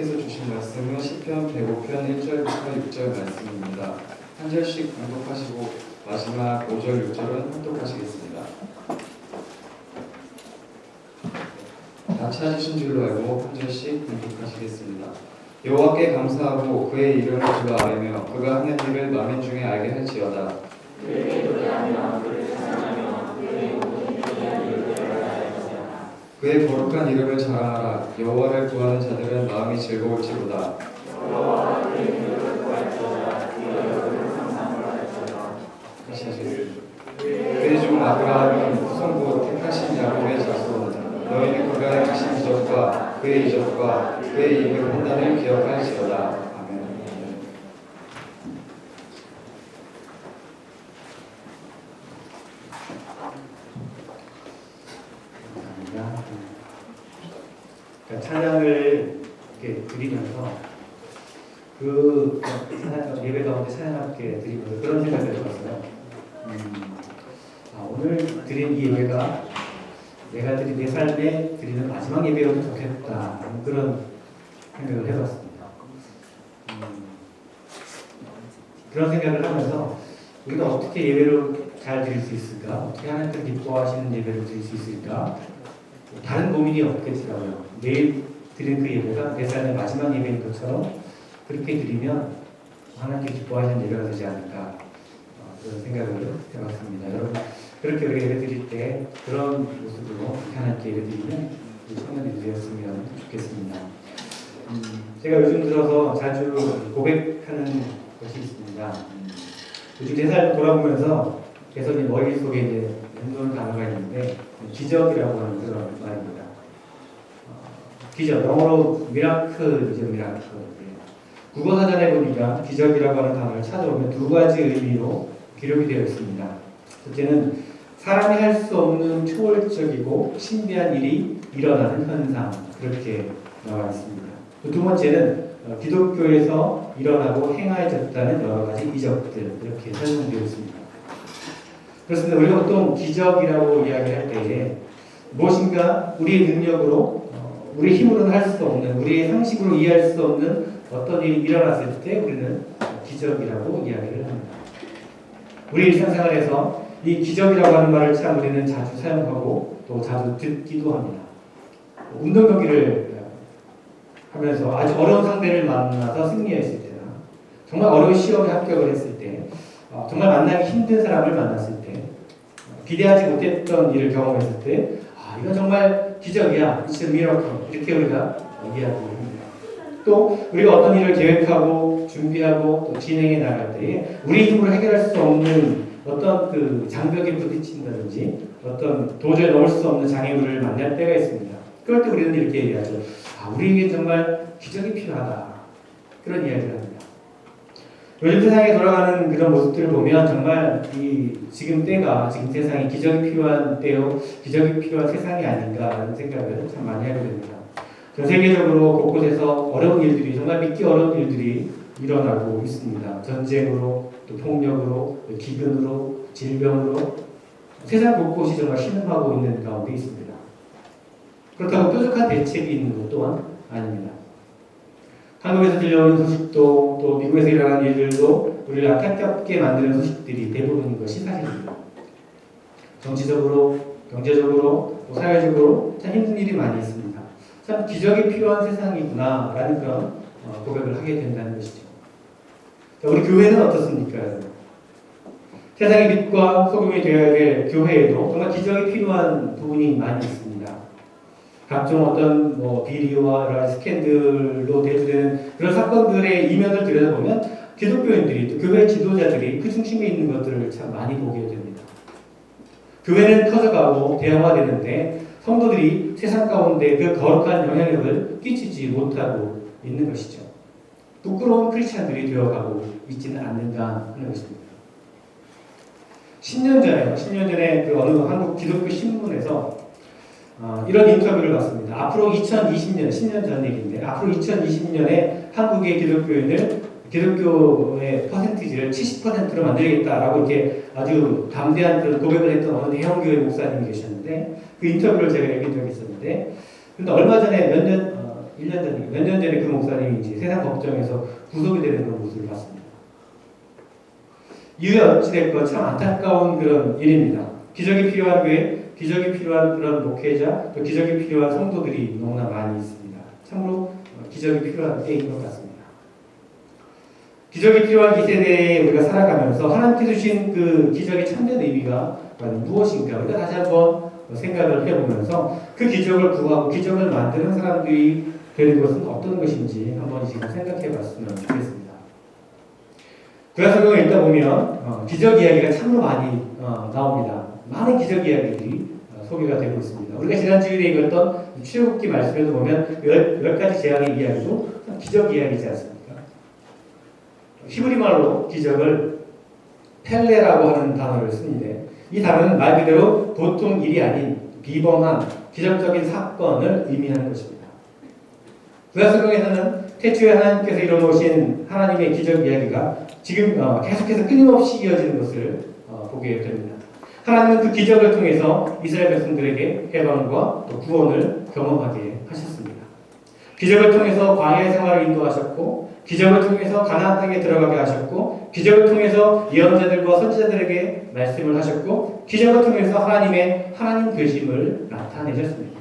하나님께서 주신 말씀은 시편 105편 1절부터 6절 말씀입니다. 한 절씩 봉독하시고 마지막 5절, 6절은 합독하시겠습니다. 다 찾으신 줄로 알고 한 절씩 봉독하시겠습니다. 여호와께 감사하고 그의 이름을 주가 아뢰며 그가 하는 일을 만민 중에 알게 할지어다. 그에게 노래하며 그를 찬양하며 그의 모든 기이한 일을 알아야지어다. 그의 거룩한 이름을 자랑하라. 여호와를 구하는 자들은 마음이 즐거울지로다. 여호와가 그의 이름을 구할지어다. 그의 얼굴을 상상을 할지어다. 다시 하시겠습니다. 그의 종 아브라함은 후손고 택하신 야곱의 자손 너희는 그가 행하신 이적과 그의 이적과 그의 입의 판단을 기억할지어다. 아멘. 그러니까 찬양을 이렇게 드리면서 그 예배 가운데 찬양함께 드리면서 그런 생각을 해봤어요. 오늘 드린 이 예배가 내가 드린 내 삶에 드리는 마지막 예배여도 좋겠다 그런 생각을 해봤습니다. 그런 생각을 하면서 우리가 어떻게 예배를 잘 드릴 수 있을까? 어떻게 하나님께서 기뻐하시는 예배를 드릴 수 있을까? 다른 고민이 없겠더라고요. 내일 드린 그 예배가 내 삶의 마지막 예배인 것처럼 그렇게 드리면 하나님께 기뻐하시는 예배가 되지 않을까 그런 생각을 해봤습니다. 여러분 그렇게 우리가 예배 드릴 때 그런 모습으로 하나님께 예배 드리면 우리 청년들이 되었으면 좋겠습니다. 제가 요즘 들어서 자주 고백하는 것이 있습니다. 요즘 내 삶을 돌아보면서 계속 머릿속에 이제 연도는 단어가 있는데 기적이라고 하는 그런 말입니다. 기적, 영어로 미라클이죠, 미라클. 국어 사전에 보니까 기적이라고 하는 단어를 찾아보면 두 가지 의미로 기록이 되어 있습니다. 첫째는 사람이 할 수 없는 초월적이고 신비한 일이 일어나는 현상, 그렇게 나와 있습니다. 두 번째는 기독교에서 일어나고 행하여졌다는 여러 가지 이적들, 이렇게 설명되어 있습니다. 그렇습니다. 우리가 보통 기적이라고 이야기할 때에 무엇인가 우리의 능력으로, 우리 힘으로는 할 수 없는, 우리의 상식으로 이해할 수 없는 어떤 일이 일어났을 때 우리는 기적이라고 이야기를 합니다. 우리 일상생활에서 이 기적이라고 하는 말을 참 우리는 자주 사용하고 또 자주 듣기도 합니다. 운동 경기를 하면서 아주 어려운 상대를 만나서 승리했을 때나 정말 어려운 시험에 합격을 했을 때 정말 만나기 힘든 사람을 만났을 때 기대하지 못했던 일을 경험했을 때 이건 정말 기적이야, It's a miracle 이렇게 우리가 이야기합니다. 또 우리가 어떤 일을 계획하고 준비하고 또 진행해 나갈 때에 우리 힘으로 해결할 수 없는 어떤 그 장벽에 부딪힌다든지 어떤 도저히 넘을 수 없는 장애물을 만날 때가 있습니다. 그럴 때 우리는 이렇게 얘기하죠. 우리에게 정말 기적이 필요하다. 그런 이야기를 합니다. 요즘 세상에 돌아가는 그런 모습들을 보면 정말 지금 때가 지금 세상이 기적이 필요한 때요, 기적이 필요한 세상이 아닌가라는 생각을 참 많이 하게 됩니다. 전 세계적으로 곳곳에서 어려운 일들이 정말 믿기 어려운 일들이 일어나고 있습니다. 전쟁으로 또 폭력으로 또 기근으로 질병으로 세상 곳곳이 정말 신음하고 있는 가운데 있습니다. 그렇다고 뾰족한 대책이 있는 것 또한 아닙니다. 한국에서 들려오는 소식도 또 미국에서 일어나는 일들도 우리를 안타깝게 만드는 소식들이 대부분인 것이 사실입니다. 정치적으로, 경제적으로, 또 사회적으로 참 힘든 일이 많이 있습니다. 참 기적이 필요한 세상이구나 라는 그런 고백을 하게 된다는 것이죠. 자, 우리 교회는 어떻습니까? 세상의 빛과 소금이 되어야 될 교회에도 정말 기적이 필요한 부분이 많이 있습니다. 각종 어떤 비리와 여러 가지 스캔들로 대두되는 그런 사건들의 이면을 들여다보면 기독교인들이 또 교회 지도자들이 그 중심에 있는 것들을 참 많이 보게 됩니다. 교회는 커져가고 대형화되는데 성도들이 세상 가운데 그 거룩한 영향력을 끼치지 못하고 있는 것이죠. 부끄러운 크리스찬들이 되어가고 있지는 않는가 하는 것입니다. 10년 전에 그 어느 한국 기독교 신문에서 이런 인터뷰를 봤습니다. 앞으로 2020년, 10년 전 얘기인데 앞으로 2020년에 한국의 기독교의 퍼센티지를 70%로 만들겠다라고 이렇게 아주 담대한 그런 고백을 했던 어느 대형교회 목사님이 계셨는데 그 인터뷰를 제가 읽은 적이 있었는데 근데 얼마 전에 1년 전에, 몇 년 전에 그 목사님이 이제 세상 걱정에서 구속이 되는 그런 모습을 봤습니다. 이유가 어찌됐건 참 안타까운 그런 일입니다. 기적이 필요한 교회, 기적이 필요한 그런 목회자, 또 기적이 필요한 성도들이 너무나 많이 있습니다. 참으로 기적이 필요한 때인 것 같습니다. 기적이 필요한 이 세대에 우리가 살아가면서 하나님께서 주신 그 기적의 참된 의미가 무엇인가 우리가 다시 한번 생각을 해보면서 그 기적을 구하고 기적을 만드는 사람들이 되는 것은 어떤 것인지 한번 지금 생각해 봤으면 좋겠습니다. 구약성경을 읽다 보면 기적 이야기가 참으로 많이 나옵니다. 많은 기적 이야기들이 소개가 되고 있습니다. 우리가 지난주일에 읽었던 출애굽기 말씀에도 보면 몇 가지 재앙의 이야기도 기적 이야기지 않습니까? 히브리 말로 기적을 펠레라고 하는 단어를 쓰는데 이 단어는 말 그대로 보통 일이 아닌 비범한 기적적인 사건을 의미하는 것입니다. 구약성경에서는 태초에 하나님께서 이뤄놓으신 하나님의 기적 이야기가 지금 계속해서 끊임없이 이어지는 것을 보게 됩니다. 하나님은 그 기적을 통해서 이스라엘 백성들에게 해방과 또 구원을 경험하게 하셨습니다. 기적을 통해서 광야의 생활을 인도하셨고 기적을 통해서 가나안 땅에 들어가게 하셨고 기적을 통해서 예언자들과 선지자들에게 말씀을 하셨고 기적을 통해서 하나님의 하나님 되심을 나타내셨습니다.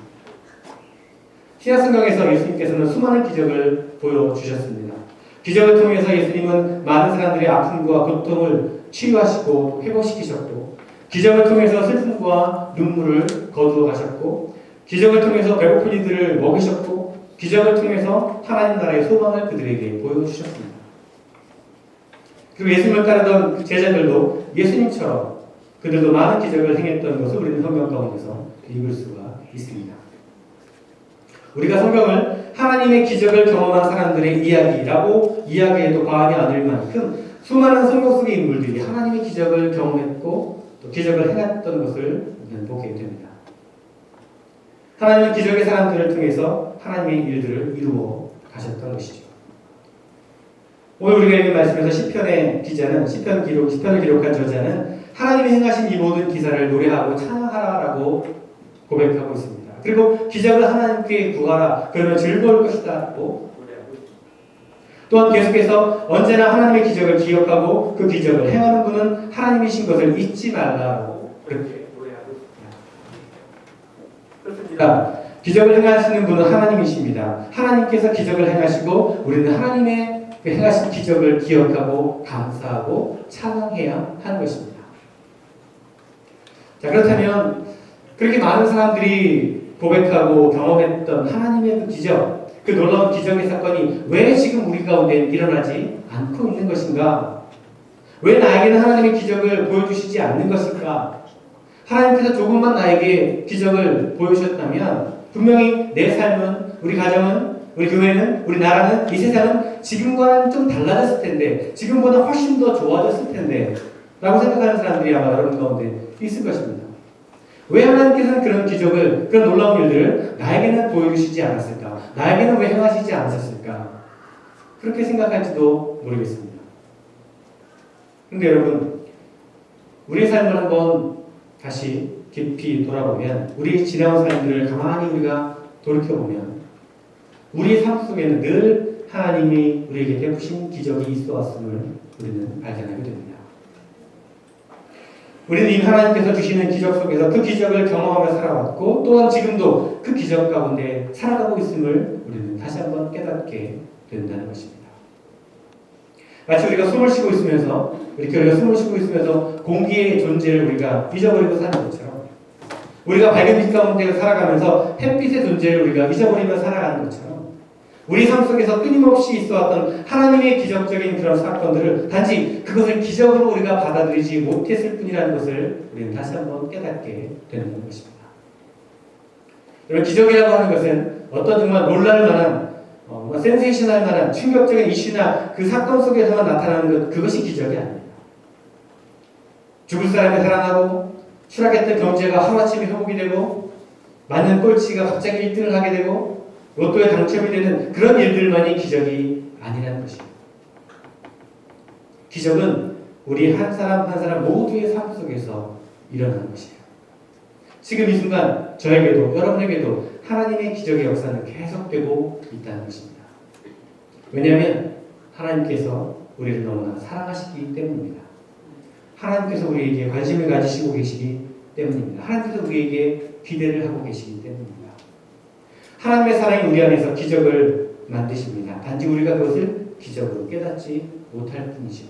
신약성경에서 예수님께서는 수많은 기적을 보여주셨습니다. 기적을 통해서 예수님은 많은 사람들의 아픔과 고통을 치유하시고 회복시키셨고 기적을 통해서 슬픔과 눈물을 거두어 가셨고 기적을 통해서 배고픈 이들을 먹이셨고 기적을 통해서 하나님 나라의 소망을 그들에게 보여주셨습니다. 그리고 예수님을 따르던 그 제자들도 예수님처럼 그들도 많은 기적을 행했던 것을 우리는 성경 가운데서 읽을 수가 있습니다. 우리가 성경을 하나님의 기적을 경험한 사람들의 이야기라고 이야기해도 과언이 아닐 만큼 수많은 성경 속의 인물들이 하나님의 기적을 경험했고 또 기적을 행했던 것을 우리는 보게 됩니다. 하나님은 기적의 사람들을 통해서 하나님의 일들을 이루어 가셨던 것이죠. 오늘 우리가 읽은 말씀에서 시편의 기자는 시편을 기록한 저자는 하나님이 행하신 이 모든 기사를 노래하고 찬양하라라고 고백하고 있습니다. 그리고 기적을 하나님께 구하라 그러면 즐거울 것이다라고 노래하고 있습니다. 또한 계속해서 언제나 하나님의 기적을 기억하고 그 기적을 행하는 분은 하나님이신 것을 잊지 말라라고 그렇게 노래하고 있습니다. 그렇습니다. 기적을 행하시는 분은 하나님이십니다. 하나님께서 기적을 행하시고 우리는 하나님의 행하신 기적을 기억하고 감사하고 찬양해야 하는 것입니다. 자, 그렇다면 그렇게 많은 사람들이 고백하고 경험했던 하나님의 그 기적, 그 놀라운 기적의 사건이 왜 지금 우리 가운데 일어나지 않고 있는 것인가? 왜 나에게는 하나님의 기적을 보여주시지 않는 것일까? 하나님께서 조금만 나에게 기적을 보여주셨다면 분명히 내 삶은, 우리 가정은, 우리 교회는, 우리 나라는, 이 세상은 지금과는 좀 달라졌을 텐데, 지금보다 훨씬 더 좋아졌을 텐데 라고 생각하는 사람들이 아마 여러분 가운데 있을 것입니다. 왜 하나님께서는 그런 기적을, 그런 놀라운 일들을 나에게는 보여주시지 않았을까? 나에게는 왜 행하시지 않으셨을까? 그렇게 생각할지도 모르겠습니다. 근데 여러분, 우리의 삶을 한번 다시 깊이 돌아보면, 우리의 지나온 삶들을 가만히 우리가 돌이켜보면 우리의 삶 속에는 늘 하나님이 우리에게 베푸신 기적이 있어 왔음을 우리는 발견하게 됩니다. 우리는 이미 하나님께서 주시는 기적 속에서 그 기적을 경험하며 살아왔고 또한 지금도 그 기적 가운데 살아가고 있음을 우리는 다시 한번 깨닫게 된다는 것입니다. 마치 우리가 숨을 쉬고 있으면서 우리 교회가 숨을 쉬고 있으면서 공기의 존재를 우리가 잊어버리고 사는 것처럼 우리가 밝은 빛 가운데 살아가면서 햇빛의 존재를 우리가 잊어버리며 살아가는 것처럼 우리 삶 속에서 끊임없이 있어왔던 하나님의 기적적인 그런 사건들을 단지 그것을 기적으로 우리가 받아들이지 못했을 뿐이라는 것을 우리는 다시 한번 깨닫게 되는 것입니다. 여러분, 기적이라고 하는 것은 어떤 정말 놀랄 만한 센세이션할 만한 충격적인 이슈나 그 사건 속에서만 나타나는 것, 그것이 기적이 아닙니다. 죽을 사람이 살아나고 추락했던 경제가 하루아침에 회복이 되고 맞는 꼴찌가 갑자기 1등을 하게 되고 로또에 당첨이 되는 그런 일들만이 기적이 아니라는 것입니다. 기적은 우리 한 사람 한 사람 모두의 삶 속에서 일어나는 것이에요. 지금 이 순간 저에게도 여러분에게도 하나님의 기적의 역사는 계속되고 있다는 것입니다. 왜냐하면 하나님께서 우리를 너무나 사랑하시기 때문입니다. 하나님께서 우리에게 관심을 가지시고 계시기 때문입니다. 하나님께서 우리에게 기대를 하고 계시기 때문입니다. 하나님의 사랑이 우리 안에서 기적을 만드십니다. 단지 우리가 그것을 기적으로 깨닫지 못할 뿐이죠.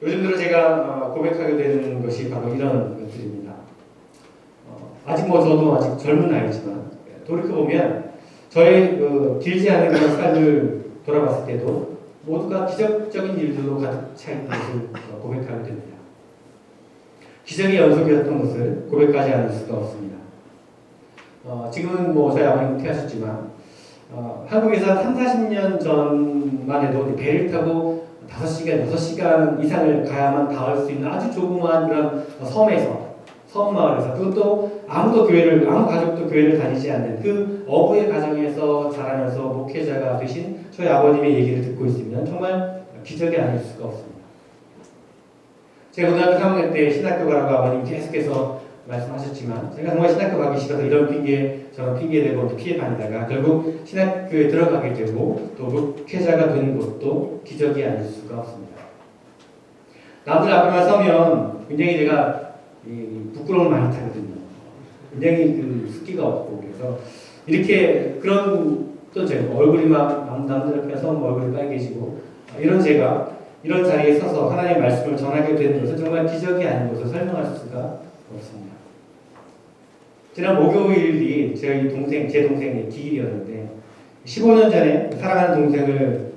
요즘 들어 제가 고백하게 되는 것이 바로 이런 것들입니다. 아직 저도 아직 젊은 나이지만 돌이켜보면 저의 길지 않은 그런 삶을 돌아봤을 때도 모두가 기적적인 일들로 가득 차 있는 것을 고백하게 됩니다. 기적의 연속이었던 것을 고백하지 않을 수가 없습니다. 지금은 저희 아버님 은퇴하셨지만 한국에서 3, 40년 전만 해도 배를 타고 5시간, 6시간 이상을 가야만 닿을 수 있는 아주 조그마한 그런 섬 마을에서 그것도 아무 가족도 교회를 다니지 않는 그 어부의 가정에서 자라면서 목회자가 되신 저희 아버님의 얘기를 듣고 있으면 정말 기적이 아닐 수가 없습니다. 제가 고등학교 3학년 때 신학교 가라고 아버님 계속해서 말씀하셨지만 제가 정말 신학교 가기 싫어서 이런 저런 핑계 대고 피해 다니다가 결국 신학교에 들어가게 되고 또 목회자가 되는 것도 기적이 아닐 수가 없습니다. 남들 앞에만 서면 굉장히 제가 부끄러움을 많이 타거든요. 굉장히 숫기가 없고 그래서 이렇게 그런 또 제가 얼굴이 막 남들 앞에 서면 얼굴이 빨개지고 이런 제가 이런 자리에 서서 하나님의 말씀을 전하게 되는 것은 정말 기적이 아닌 것을 설명할 수가 없습니다. 지난 목요일이 제 동생의 기일이었는데 15년 전에 사랑하는 동생을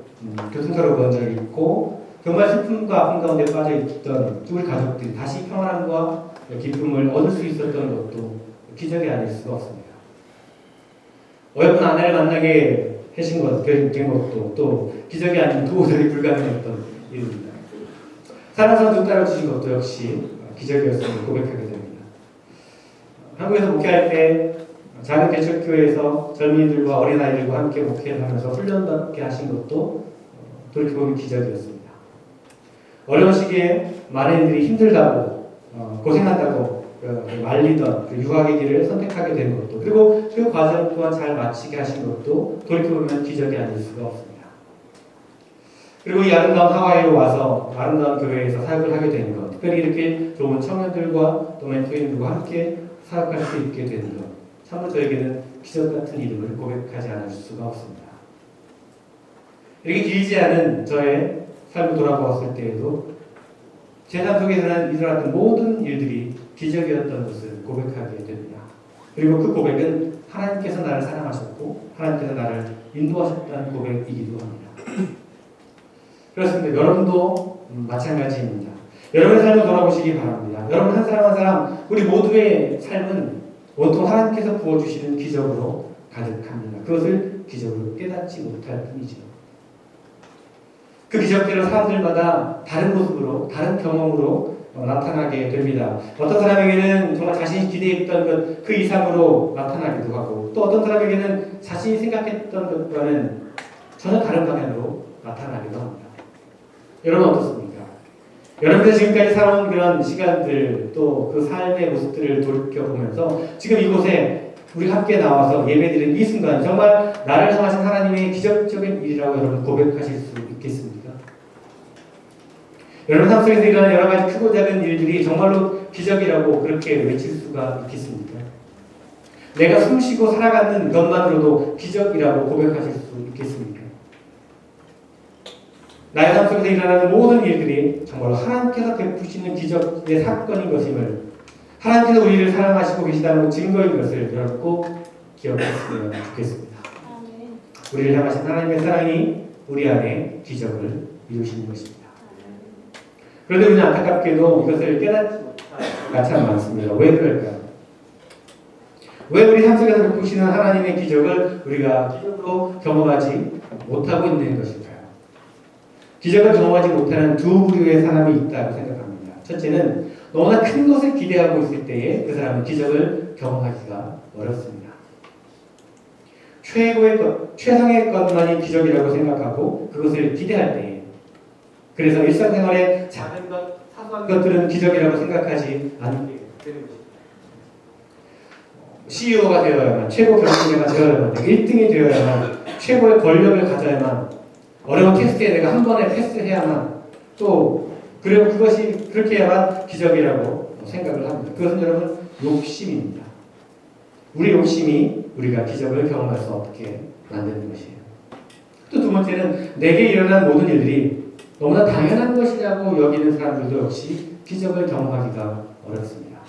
교통사고로 본 적이 있고 정말 슬픔과 아픔 가운데 빠져있던 우리 가족들이 다시 평안함과 기쁨을 얻을 수 있었던 것도 기적이 아닐 수가 없습니다. 어여쁜 아내를 만나게 된 것도 또 기적이 아닌 도저히 불가능했던 일입니다. 사랑스러운 두 딸을 주신 것도 역시 기적이었음을 고백하게 됩니다. 한국에서 목회할 때 작은 개척교회에서 젊은이들과 어린아이들과 함께 목회를 하면서 훈련받게 하신 것도 돌이켜보면 기적이었습니다. 어려운 시기에 많은 이들이 힘들다고 고생한다고 말리던 유학의 길을 선택하게 된 것도 그리고 그 과정 또한 잘 마치게 하신 것도 돌이켜보면 기적이 아닐 수가 없습니다. 그리고 이 아름다운 하와이로 와서 아름다운 교회에서 사역을 하게 된 것, 특별히 이렇게 좋은 청년들과 또 멘토인들과 함께 사역할 수 있게 되는 것, 참으로 저에게는 기적 같은 이름을 고백하지 않을 수가 없습니다. 이렇게 길지 않은 저의 삶을 돌아보았을 때에도 제 삶 속에서는 일어났던 모든 일들이 기적이었던 것을 고백하게 됩니다. 그리고 그 고백은 하나님께서 나를 사랑하셨고 하나님께서 나를 인도하셨다는 고백이기도 합니다. 그렇습니다. 여러분도 마찬가지입니다. 여러분의 삶을 돌아보시기 바랍니다. 여러분 한 사람 한 사람 우리 모두의 삶은 온통 하나님께서 부어주시는 기적으로 가득합니다. 그것을 기적으로 깨닫지 못할 뿐이죠. 그 기적들은 사람들마다 다른 모습으로 다른 경험으로 나타나게 됩니다. 어떤 사람에게는 정말 자신이 기대했던 그 이상으로 나타나기도 하고 또 어떤 사람에게는 자신이 생각했던 것과는 전혀 다른 방향으로 나타나기도 합니다. 여러분 어떻습니까? 여러분들 지금까지 살아온 그런 시간들 또 그 삶의 모습들을 돌이켜보면서 지금 이곳에 우리 함께 나와서 예배드린 이 순간 정말 나를 향하신 하나님의 기적적인 일이라고 여러분 고백하실 수 있겠습니까? 여러분 삶 속에서 일어나는 여러 가지 크고 작은 일들이 정말로 기적이라고 그렇게 외칠 수가 있겠습니까? 내가 숨쉬고 살아가는 것만으로도 기적이라고 고백하실 수 있겠습니까? 나의 삶 속에서 일어나는 모든 일들이 정말로 하나님께서 베푸시는 기적의 사건인 것임을 하나님께서 우리를 사랑하시고 계시다는 증거인 것을 여러분 꼭 기억했으면 좋겠습니다. 우리를 향하신 하나님의 사랑이 우리 안에 기적을 이루시는 것입니다. 그런데 우리는 안타깝게도 이것을 깨닫지 못하는 것이 참 많습니다. 왜 그럴까요? 왜 우리 삶 속에서 베푸시는 하나님의 기적을 우리가 기적으로 경험하지 못하고 있는 것일까요? 기적을 경험하지 못하는 두 부류의 사람이 있다고 생각합니다. 첫째는 너무나 큰 것을 기대하고 있을 때에 그 사람은 기적을 경험하기가 어렵습니다. 최상의 것만이 기적이라고 생각하고 그것을 기대할 때에 그래서 일상생활의 작은 것, 사소한 것들은 기적이라고 생각하지 않게 되는 것입니다. CEO가 되어야만, 최고 경영자가 되어야만, 내가 1등이 되어야만, 최고의 권력을 가져야만, 어려운 테스트에 내가 한 번에 패스해야만, 또 그리고 그것이 그렇게 해야만 기적이라고 생각을 합니다. 그것은 여러분 욕심입니다. 우리 욕심이 우리가 기적을 경험할 수 없게 만드는 것이에요. 또 두 번째는 내게 일어난 모든 일들이 너무나 당연한 것이라고 여기는 사람들도 역시 기적을 경험하기가 어렵습니다.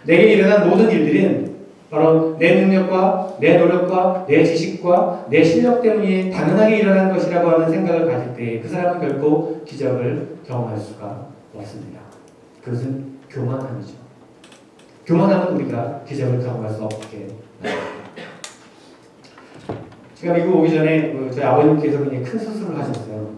내게 일어난 모든 일들은 바로 내 능력과 내 노력과 내 지식과 내 실력 때문에 당연하게 일어난 것이라고 하는 생각을 가질 때 그 사람은 결코 기적을 경험할 수가 없습니다. 그것은 교만함이죠. 교만함은 우리가 기적을 경험할 수 없게 만듭니다. 제가 미국 오기 전에 저희 아버님께서 굉장히 큰 수술을 하셨어요.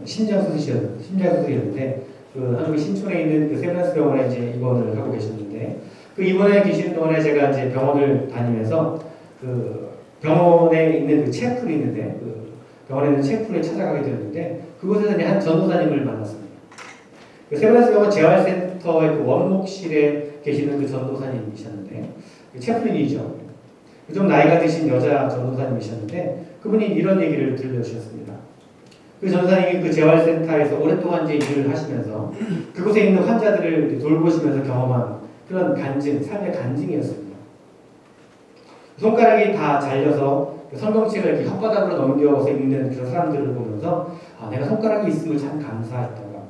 심장 수술이었는데 그 한국 신촌에 있는 그 세브란스 병원에 이제 입원을 하고 계셨는데 그 입원해 계시는 동안에 제가 이제 병원을 다니면서 그 병원에 있는 그 체플이 있는데 그 병원에 있는 체플에 찾아가게 되었는데 그곳에서 한 전도사님을 만났습니다. 그 세브란스 병원 재활센터의 그 원목실에 계시는 그 전도사님이셨는데 그 체플린이죠. 좀 나이가 드신 여자 전도사님이셨는데 그분이 이런 얘기를 들려주셨습니다. 그 전도사님이 그 재활센터에서 오랫동안 이제 일을 하시면서 그곳에 있는 환자들을 돌보시면서 경험한 그런 간증, 삶의 간증이었습니다. 손가락이 다 잘려서 성경책을 이렇게 혓바닥으로 넘겨서 읽는 그런 사람들을 보면서 내가 손가락이 있음을 참 감사했다고 합니다.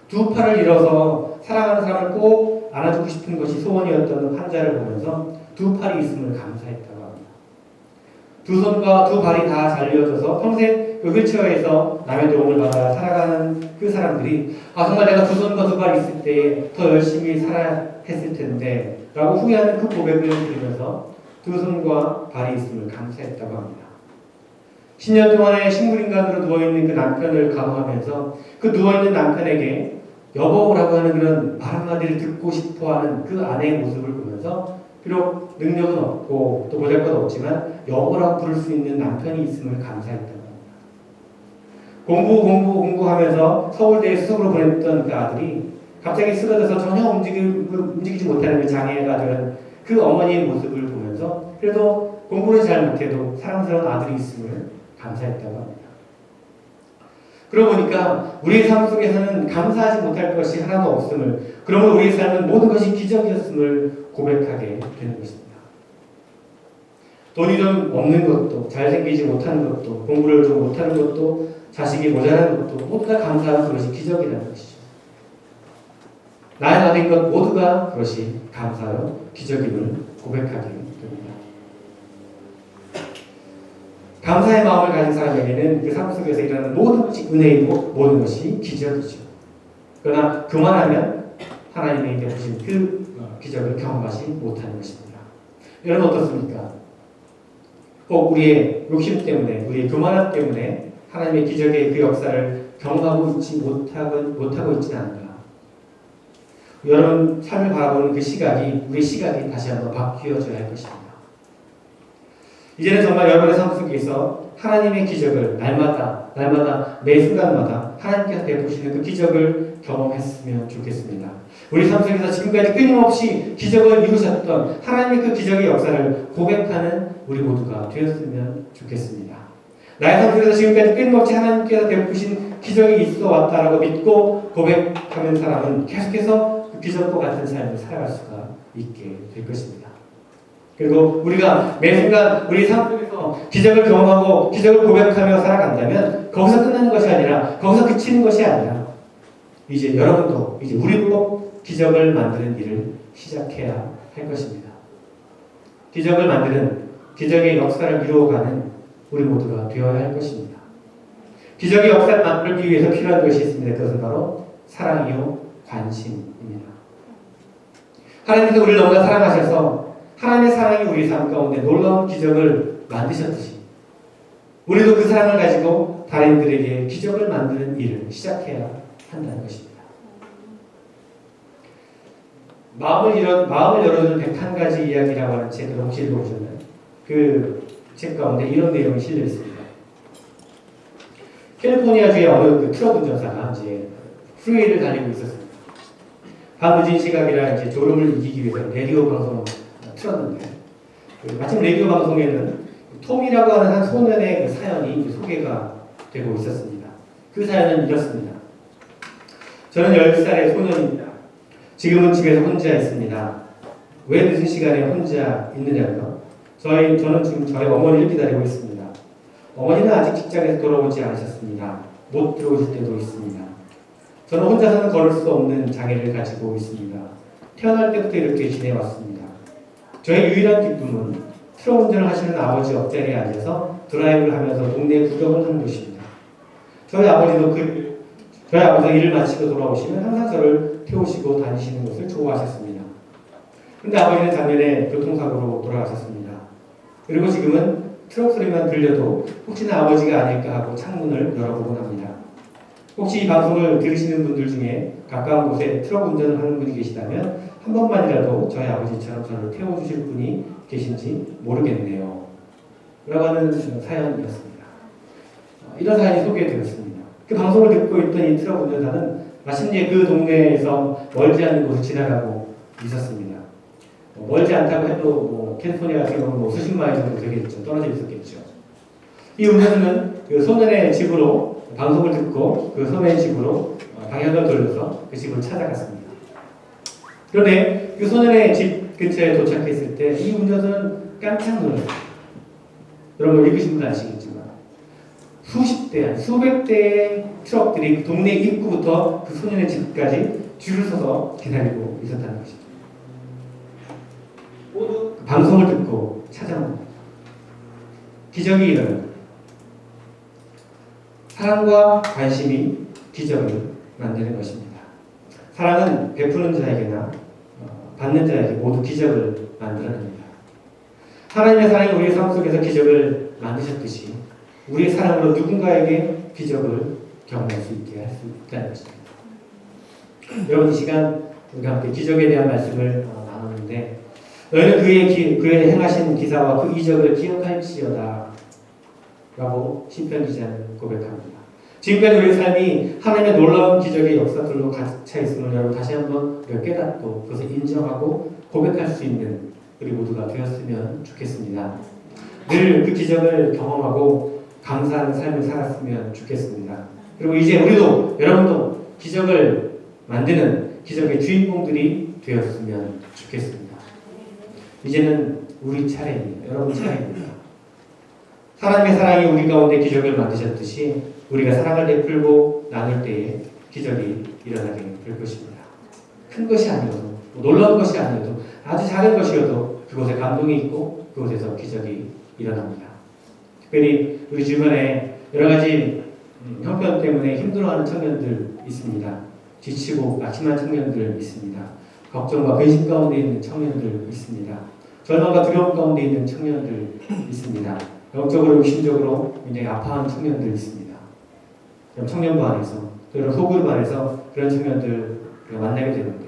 두 팔을 잃어서 사랑하는 사람을 꼭 안아주고 싶은 것이 소원이었던 환자를 보면서 두 팔이 있음을 감사했다고 합니다. 두 손과 두 발이 다 잘려져서 평생 그 휠체어에서 남의 도움을 받아 살아가는 그 사람들이 정말 내가 두 손과 두 발 있을 때 더 열심히 살아야 했을 텐데 라고 후회하는 그 고백을 들으면서 두 손과 발이 있음을 감사했다고 합니다. 10년 동안의 식물인간으로 누워있는 그 남편을 간호하면서 그 누워있는 남편에게 여보라고 하는 그런 말 한마디를 듣고 싶어하는 그 아내의 모습을 보면서 비록 능력은 없고 또 보잘것 없지만 여보라고 부를 수 있는 남편이 있음을 감사했다고 합니다. 공부하면서 서울대에 수석으로 보냈던 그 아들이 갑자기 쓰러져서 전혀 움직이지 못하는 그 장애가 된 그 어머니의 모습을 보면서 그래도 공부를 잘 못해도 사랑스러운 아들이 있음을 감사했다고 합니다. 그러고 보니까 우리의 삶 속에서는 감사하지 못할 것이 하나도 없음을, 그러면 우리의 삶은 모든 것이 기적이었음을 고백하게 되는 것입니다. 돈이 좀 없는 것도, 잘생기지 못하는 것도, 공부를 좀 못하는 것도, 자식이 모자란 것도 모두 다 감사하는 그것이 기적이라는 것이죠. 나의 나된 것 모두가 그것이 감사로 기적임을 고백하게 됩니다. 감사의 마음을 가진 사람에게는 그 삶 속에서 일어나는 모든 것이 은혜이고 모든 것이 기적이죠. 그러나 교만하면 하나님의 베푸신 그 기적을 경험하지 못하는 것입니다. 여러분 어떻습니까? 꼭 우리의 욕심 때문에, 우리의 교만함 때문에 하나님의 기적의 그 역사를 경험하고 있지 못하고 있지는 않은가? 여러분 삶을 바라보는 그 시각이, 우리의 시각이 다시 한번 바뀌어져야 할 것입니다. 이제는 정말 여러분의 삶 속에서 하나님의 기적을 날마다 매 순간마다 하나님께서 베푸시는 그 기적을 경험했으면 좋겠습니다. 우리 삶 속에서 지금까지 끊임없이 기적을 이루셨던 하나님의 그 기적의 역사를 고백하는 우리 모두가 되었으면 좋겠습니다. 나의 삶 속에서 지금까지 끊임없이 하나님께서 베푸신 기적이 있어 왔다라고 믿고 고백하는 사람은 계속해서 그 기적과 같은 삶을 살아갈 수가 있게 될 것입니다. 그리고 우리가 매 순간 우리 삶 속에서 기적을 경험하고 기적을 고백하며 살아간다면 거기서 끝나는 것이 아니라, 거기서 그치는 것이 아니라 이제 여러분도, 이제 우리도 기적을 만드는 일을 시작해야 할 것입니다. 기적을 만드는, 기적의 역사를 이루어가는 우리 모두가 되어야 할 것입니다. 기적의 역사를 만들기 위해서 필요한 것이 있습니다. 그것은 바로 사랑이요 관심입니다. 하나님께서 우리를 너무나 사랑하셔서 하나님의 사랑이 우리 삶 가운데 놀라운 기적을 만드셨듯이 우리도 그 사랑을 가지고 다른들에게 기적을 만드는 일을 시작해야 한다는 것입니다. 마음을 열어주는 101가지 이야기라고 하는 책을 혹시 읽어보셨나요? 그 책 가운데 이런 내용이 실려 있습니다. 캘리포니아주의 어느 그 트럭 운전사가 이제 프리웨이를 달리고 있었습니다. 밤늦은 시각이라 이제 졸음을 이기기 위해서 라디오 방송 틀었는데 마침 라디오 방송에는 톰이라고 하는 한 소년의 그 사연이 소개가 되고 있었습니다. 그 사연은 이렇습니다. 저는 10살의 소년입니다. 지금은 집에서 혼자 있습니다. 왜 늦은 시간에 혼자 있느냐고요? 저는 지금 저희 어머니를 기다리고 있습니다. 어머니는 아직 직장에서 돌아오지 않으셨습니다. 못 들어오실 때도 있습니다. 저는 혼자서는 걸을 수 없는 장애를 가지고 있습니다. 태어날 때부터 이렇게 지내왔습니다. 저의 유일한 기쁨은 트럭 운전을 하시는 아버지 옆자리에 앉아서 드라이브를 하면서 동네 구경을 하는 것입니다. 저희 아버지가 일을 마치고 돌아오시면 항상 저를 태우시고 다니시는 것을 좋아하셨습니다. 그런데 아버지는 작년에 교통사고로 돌아가셨습니다. 그리고 지금은 트럭 소리만 들려도 혹시나 아버지가 아닐까 하고 창문을 열어보곤 합니다. 혹시 이 방송을 들으시는 분들 중에 가까운 곳에 트럭 운전을 하는 분이 계시다면 한 번만이라도 저희 아버지처럼 저를 태워주실 분이 계신지 모르겠네요. 라고 하는 사연이었습니다. 이런 사연이 소개되었습니다. 그 방송을 듣고 있던 이 트럭 운전사는 마침내 그 동네에서 멀지 않은 곳을 지나가고 있었습니다. 멀지 않다고 해도 캘리포니아 같은 경우는 수십 마일 정도 되겠죠. 떨어져 있었겠죠. 이 운전수는 그 소년의 집으로 방송을 듣고 그 소년의 집으로 방향을 돌려서 그 집을 찾아갔습니다. 그런데 그 소년의 집 근처에 도착했을 때 이 운전수는 깜짝 놀랐습니다. 여러분 읽으신 분 아시겠지만 수십 대, 수백 대의 트럭들이 그 동네 입구부터 그 소년의 집까지 줄을 서서 기다리고 있었다는 것입니다. 모두 그 방송을 듣고 찾아옵니다. 기적이 일어납니다. 사랑과 관심이 기적을 만드는 것입니다. 사랑은 베푸는 자에게나 받는 자에게 모두 기적을 만들어냅니다. 하나님의 사랑이 우리의 삶 속에서 기적을 만드셨듯이 우리의 사랑으로 누군가에게 기적을 경험할 수 있게 할 수 있다는 것입니다. 여러분 이 시간 우리가 함께 기적에 대한 말씀을 나누는데 너희는 그의 행하신 기사와 그 이적을 기억할지어다 라고 시편 기자는 고백합니다. 지금까지 우리의 삶이 하나님의 놀라운 기적의 역사들로 가득 차 있음을 여러분 다시 한번 깨닫고 그것을 인정하고 고백할 수 있는 우리 모두가 되었으면 좋겠습니다. 늘 그 기적을 경험하고 감사하는 삶을 살았으면 좋겠습니다. 그리고 이제 우리도 여러분도 기적을 만드는 기적의 주인공들이 되었으면 좋겠습니다. 이제는 우리 차례입니다. 여러분 차례입니다. 하나님의 사랑이 우리 가운데 기적을 만드셨듯이 우리가 사랑을 베풀고 나눌 때에 기적이 일어나게 될 것입니다. 큰 것이 아니어도 놀라운 것이 아니어도 아주 작은 것이어도 그곳에 감동이 있고 그곳에서 기적이 일어납니다. 특별히 우리 주변에 여러 가지 형편 때문에 힘들어하는 청년들 있습니다. 지치고 낙심한 청년들 있습니다. 걱정과 근심 가운데 있는 청년들 있습니다. 절망과 두려움 가운데 있는 청년들 있습니다. 영적으로 육신적으로 굉장히 아파하는 청년들 있습니다. 청년부 안에서 또 소그룹 안에서 그런 청년들 만나게 되는데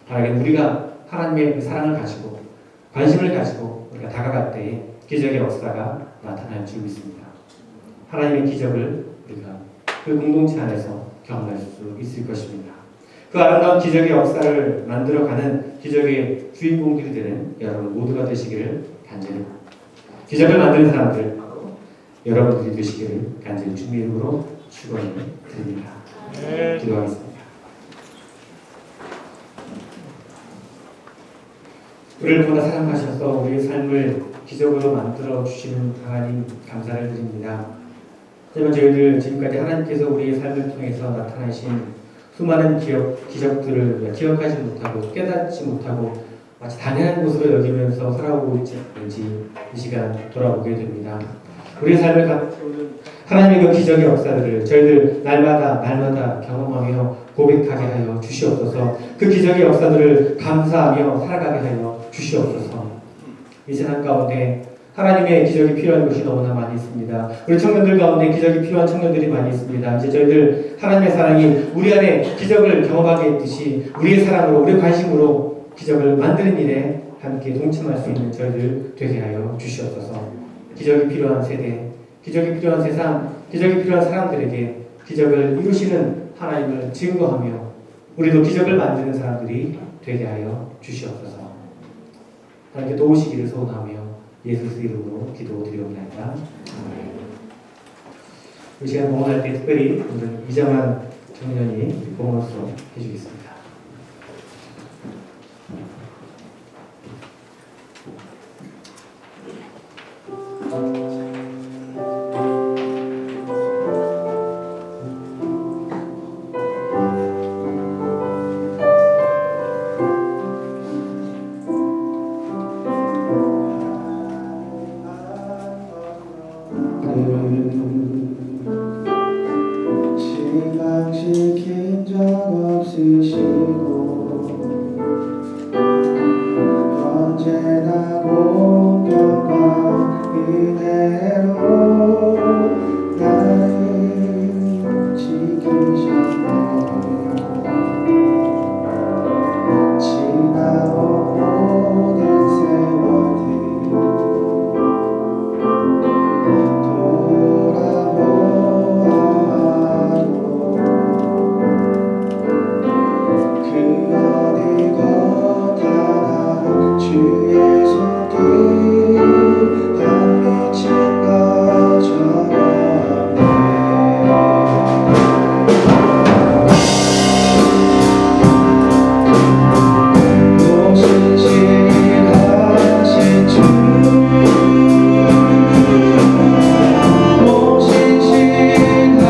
만약에 우리가 하나님의 그 사랑을 가지고 관심을 가지고 우리가 다가갈 때에 기적의 역사가 나타날 줄 믿습니다. 하나님의 기적을 우리가 그 공동체 안에서 경험할 수 있을 것입니다. 그 아름다운 기적의 역사를 만들어가는 기적의 주인공들이 되는 여러분 모두가 되시기를 간절히 기적을 만드는 사람들 여러분들이 되시기를 간절히 주님의 이름으로 축원을 드립니다. 기도하겠습니다. 우리를 보다 사랑하셔서 우리의 삶을 기적으로 만들어 주시는 하나님 감사를 드립니다. 하지만 저희들 지금까지 하나님께서 우리의 삶을 통해서 나타나신 수많은 기적들을 기억하지 못하고 깨닫지 못하고 마치 당연한 것으로 여기면서 살아오고 있지 않은지 이 시간 돌아보게 됩니다. 우리의 삶을 갖추는 하나님의 그 기적의 역사들을 저희들 날마다 경험하며 고백하게 하여 주시옵소서. 그 기적의 역사들을 감사하며 살아가게 하여 주시옵소서. 이 세상 가운데 하나님의 기적이 필요한 것이 너무나 많이 있습니다. 우리 청년들 가운데 기적이 필요한 청년들이 많이 있습니다. 이제 저희들 하나님의 사랑이 우리 안에 기적을 경험하게 했듯이 우리의 사랑으로 우리의 관심으로 기적을 만드는 일에 함께 동참할 수 있는 저희들 되게 하여 주시옵소서. 기적이 필요한 세대, 기적이 필요한 세상, 기적이 필요한 사람들에게 기적을 이루시는 하나님을 증거하며 우리도 기적을 만드는 사람들이 되게 하여 주시옵소서. 하나님께 도우시기를 소원하며 예수 이름으로 기도드리옵나이다. 이 시간 봉헌할 때 특별히 오늘 이정환 청년이 봉헌으로 해주겠습니다. 실망시킨 적 없으시고 언제나 공평과 은혜로 나를 지키셨네. 지나온 모든 세월들 주의 손길 한 미친 것처럼 모신실하신 주 모신실하신 주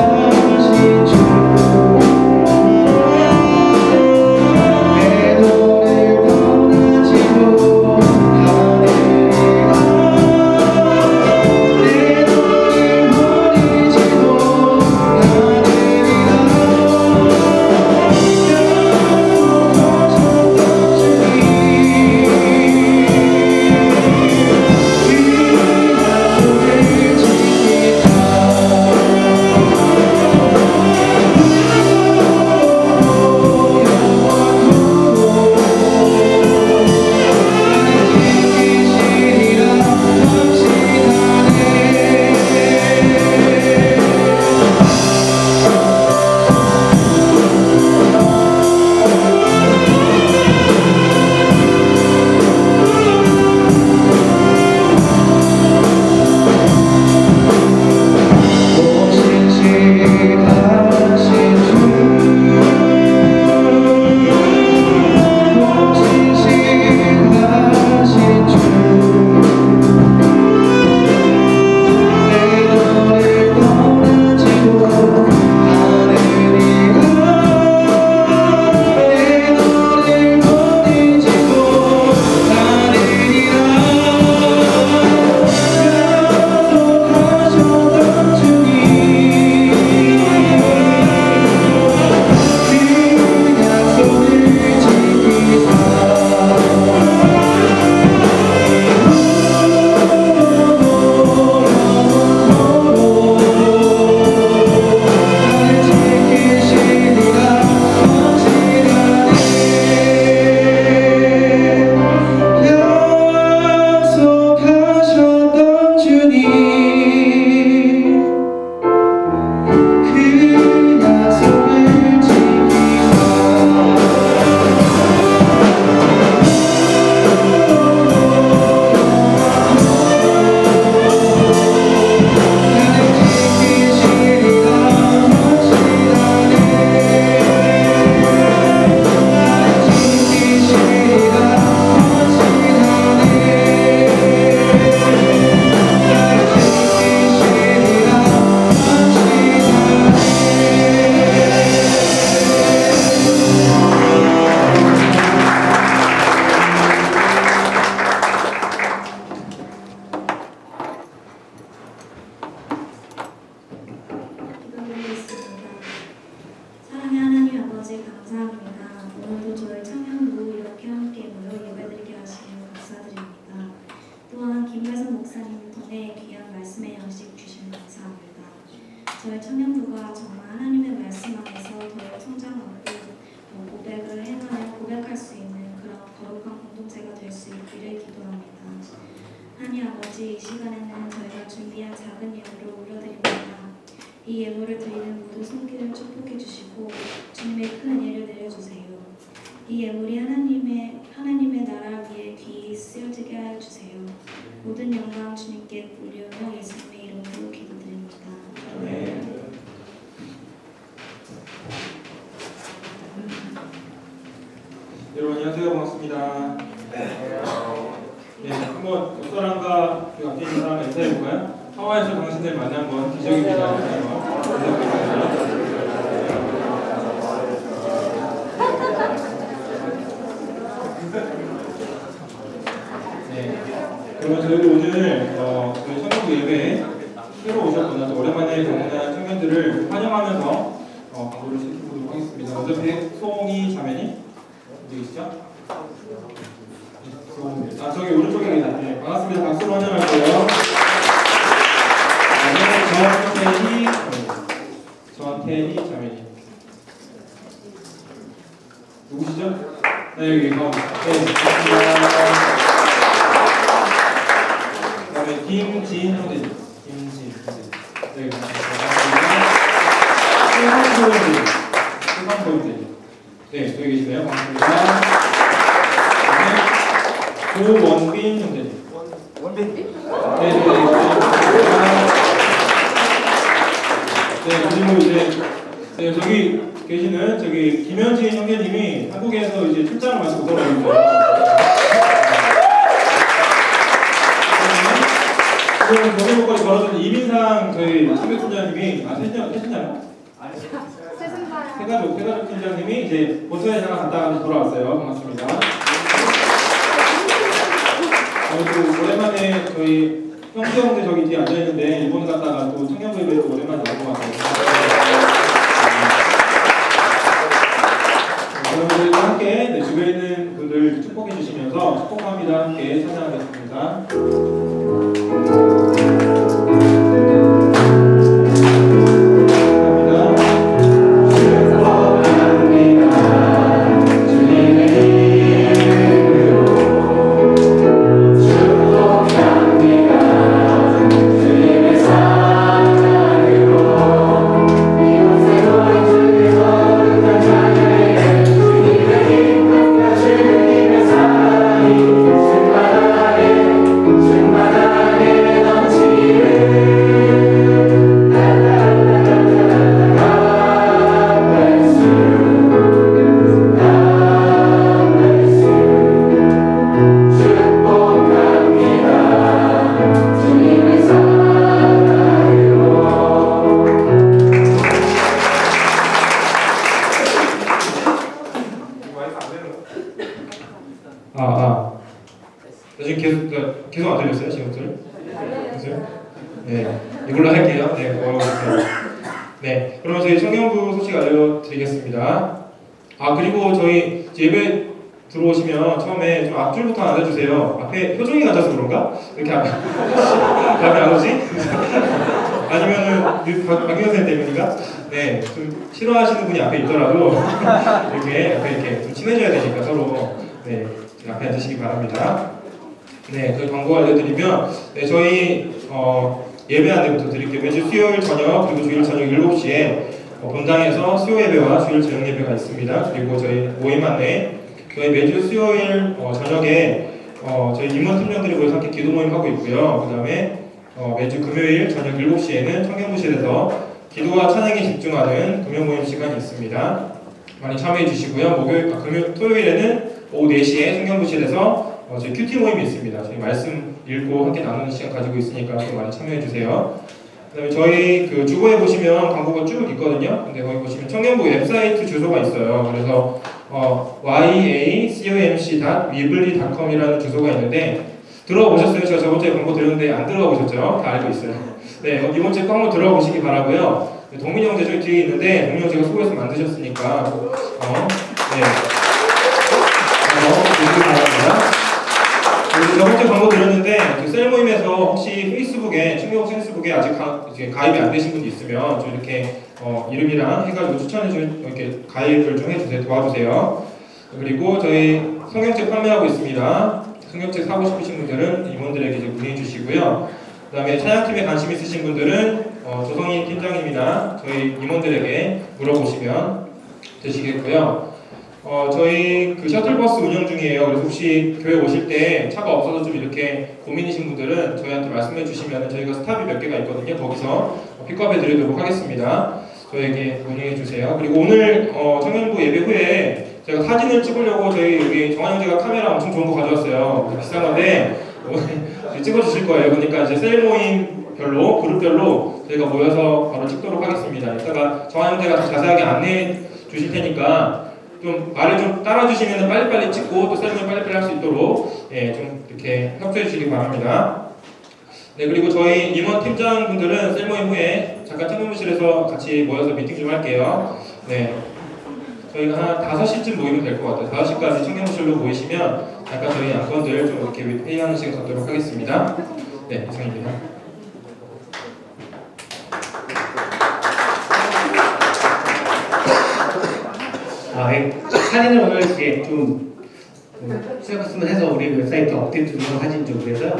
내 눈을 떠나지고 저희 청년부가 정말 하나님의 말씀 안에서 더 성장하고 고백을 행하며 고백할 수 있는 그런 거룩한 공동체가 될 수 있기를 기도합니다. 하나님 아버지, 이 시간에는 저희가 준비한 작은 예물을 올려드립니다. 이 예물을 드리는 모든 손길을 축복해 주시고 주님의 큰 은혜를 내려주세요. 이 예물이 하나님의 나라를 위해 귀히 쓰여지게 하여 주세요. 모든 영광 주님께 돌리며 예수님의 이름으로 기도드립니다. 여러분 안녕하세요. 반갑습니다. 네, 한번 옆 사람과 그 앞에 있는 사람 인사해 볼까요? 하와이에서 당신을 만난 건 기적입니다. 네, 그러면 저희 오늘 저희 청년부 예배에 새로 오셨거나 또 오랜만에 방문한 청년들을 환영하면서 광고를 시켜보도록 하겠습니다. 먼저 배송이 자매님 어디 계시죠? 아 저기 오른쪽에 계세요. 네, 반갑습니다. 박수로 환영할게요. 전태희 자매님 누구시죠? 네 여기 가운데. 네 반갑습니다. 그다음에 김진 형제님. 김진 형제님. 네 반갑습니다. 세상보이님. 네 여기 계시네요. 반갑습니다. 조원빈 형제님. 원빈? 네, 그리고 이제 저기 계시는 저기 김현진 형제님이 한국에서 이제 출장을 마치고 돌아오셨어요. 지금 저기까지 걸어준 이민상 저희 참교팀장님이 세신자요? 세가족 팀장님이 이제 본선에 잠깐 갔다가 돌아왔어요. 반갑습니다. 오랜만에 저희 형제 저기 뒤에 앉아있는데 일본 갔다가 또 청년부 예배도 오랜만에 나온 것 같아요. 여러분들과 함께 주변에 있는 분들 축복해 주시면서 축복합니다. 함께 찬양하겠습니다. 지금 계속 안 들렸어요? 지금부터? 네, 이걸로 할게요. 네, 네, 그러면 저희 청년부 소식 알려드리겠습니다. 아 그리고 저희 예배 들어오시면 처음에 좀 앞줄부터 앉아주세요. 앞에 표정이 낮아서 그런가? 이렇게 앞에 안 오지? 아니면은 박윤 선생님 때문인가? 네, 좀 싫어하시는 분이 앞에 있더라도 이렇게 앞에 이렇게 좀 친해져야 되니까 서로 네 앞에 앉으시기 바랍니다. 네, 그 광고 알려드리면 네, 저희 예배 안내부터 드릴게요. 매주 수요일 저녁 그리고 주일 저녁 7시에 본당에서 수요 예배와 주일 저녁 예배가 있습니다. 그리고 저희 모임 안내 저희 매주 수요일 저녁에 저희 임원 팀장들이 모여서 함께 기도 모임 하고 있고요. 그 다음에 매주 금요일 저녁 7시에는 청년부실에서 기도와 찬양에 집중하는 금요 모임 시간이 있습니다. 많이 참여해 주시고요. 토요일에는 오후 4시에 청년부실에서 저희 큐티 모임이 있습니다. 저희 말씀 읽고 함께 나누는 시간 가지고 있으니까 또 많이 참여해 주세요. 그다음에 저희 그 주보에 보시면 광고가 쭉 있거든요. 근데 거기 보시면 청년부 웹사이트 주소가 있어요. 그래서 yacomc.weebly.com이라는 주소가 있는데 들어가 보셨어요? 제가 저번 주에 광고 드렸는데 안 들어가 보셨죠? 다 알고 있어요. 네, 이번 주에 꼭 한번 들어가 보시기 바라고요. 동민이 형제 저희 뒤에 있는데 동민이 형제가 수고해서 만드셨으니까 네. 보시기 바랍니다. 저번 주에 광고 드렸는데 그 셀 모임에서 혹시 청년부 페이스북에 아직 가입이 안 되신 분이 있으면 좀 이렇게 이름이랑 해가지고 추천해주면 이렇게 가입을 좀 해주세요. 도와주세요. 그리고 저희 성경책 판매하고 있습니다. 성경책 사고 싶으신 분들은 임원들에게 이제 문의해 주시고요. 그 다음에 찬양팀에 관심 있으신 분들은 조성희 팀장님이나 저희 임원들에게 물어보시면 되시겠고요. 저희 그 셔틀버스 운영 중이에요. 그래서 혹시 교회 오실 때 차가 없어서 좀 이렇게 고민이신 분들은 저희한테 말씀해 주시면 저희가 스탑이 몇 개가 있거든요. 거기서 픽업해 드리도록 하겠습니다. 저에게 문의해 주세요. 그리고 오늘 청년부 예배 후에 제가 사진을 찍으려고 저희 여기 정한 형제가 카메라 엄청 좋은 거 가져왔어요. 비싼 건데 찍어 주실 거예요. 그러니까 이제 셀 모임별로 그룹별로 저희가 모여서 바로 찍도록 하겠습니다. 이따가 정한 형제가 더 자세하게 안내해 주실 테니까 좀 말을 좀 따라주시면 빨리빨리 찍고 또 셀모임 빨리빨리 할 수 있도록 좀 이렇게 협조해 주시기 바랍니다. 네, 그리고 저희 임원 팀장분들은 셀모임 후에 잠깐 청년부실에서 같이 모여서 미팅 좀 할게요. 네, 저희가 한 5시쯤 모이면 될 것 같아요. 5시까지 청년부실로 모이시면 잠깐 저희 안건들 좀 이렇게 회의하는 시간 갖도록 하겠습니다. 네, 이상입니다. 사진을 오늘 이렇게 좀 쓰였으면 해서 우리 웹사이트 업데이트 좀 사진 좀 그래서요.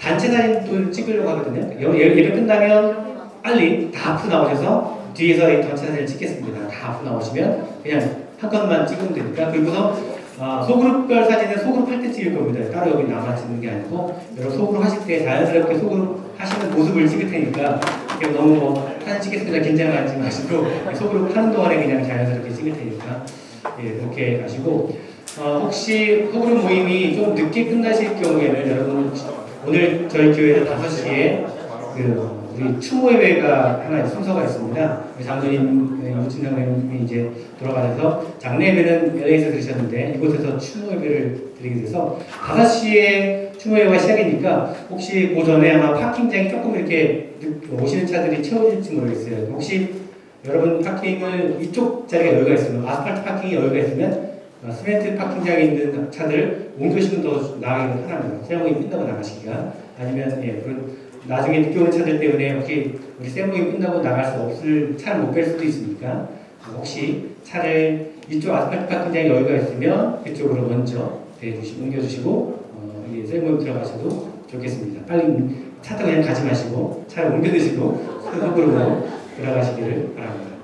단체 사진도 찍으려고 하거든요. 예배 끝나면 빨리 다 앞으로 나오셔서 뒤에서 이 단체 사진을 찍겠습니다. 다 앞으로 나오시면 그냥 한 컷만 찍으면 되니까. 그리고서 소그룹별 사진은 소그룹 할 때 찍을 겁니다. 따로 여기 남아 찍는 게 아니고 여러분 소그룹 하실 때 자연스럽게 소그룹 하시는 모습을 찍을 테니까 너무 사진 찍겠습니다 긴장하지 마시고 소그룹 하는 동안에 그냥 자연스럽게 찍을 테니까 그렇게 하시고 혹시 소그룹 모임이 좀 늦게 끝나실 경우에는 여러분 오늘 저희 교회에서 5시에 우리 추모 예배가 하나 순서가 있습니다. 장로님 유진 장로님이 이제 돌아가셔서 장례 예배는 LA에서 드리셨는데 이곳에서 추모 예배를 드리게 돼서 5시에 추모 예배가 시작이니까 혹시 그 전에 아마 파킹장이 조금 이렇게 오시는 차들이 채워질지 모르겠어요. 혹시 여러분 파킹을 이쪽 자리가 여유가 있으면 아스팔트 파킹이 여유가 있으면 시멘트 파킹장에 있는 차들 옮겨주시면 더 나가기 편합니다. 세모임 끝나고 나가시기가 아니면 그런 나중에 늦게 오는 차들 때문에 혹시 우리 세모임 끝나고 나갈 수 없을 차를 못 뺄 수도 있으니까 혹시 차를 이쪽 아스팔트 파킹장에 여유가 있으면 그쪽으로 먼저 옮겨주시고 세모임 들어가셔도 좋겠습니다. 빨리 차 타고 그냥 가지 마시고 차를 옮겨드시고 소속으로 들어가시기를 바랍니다.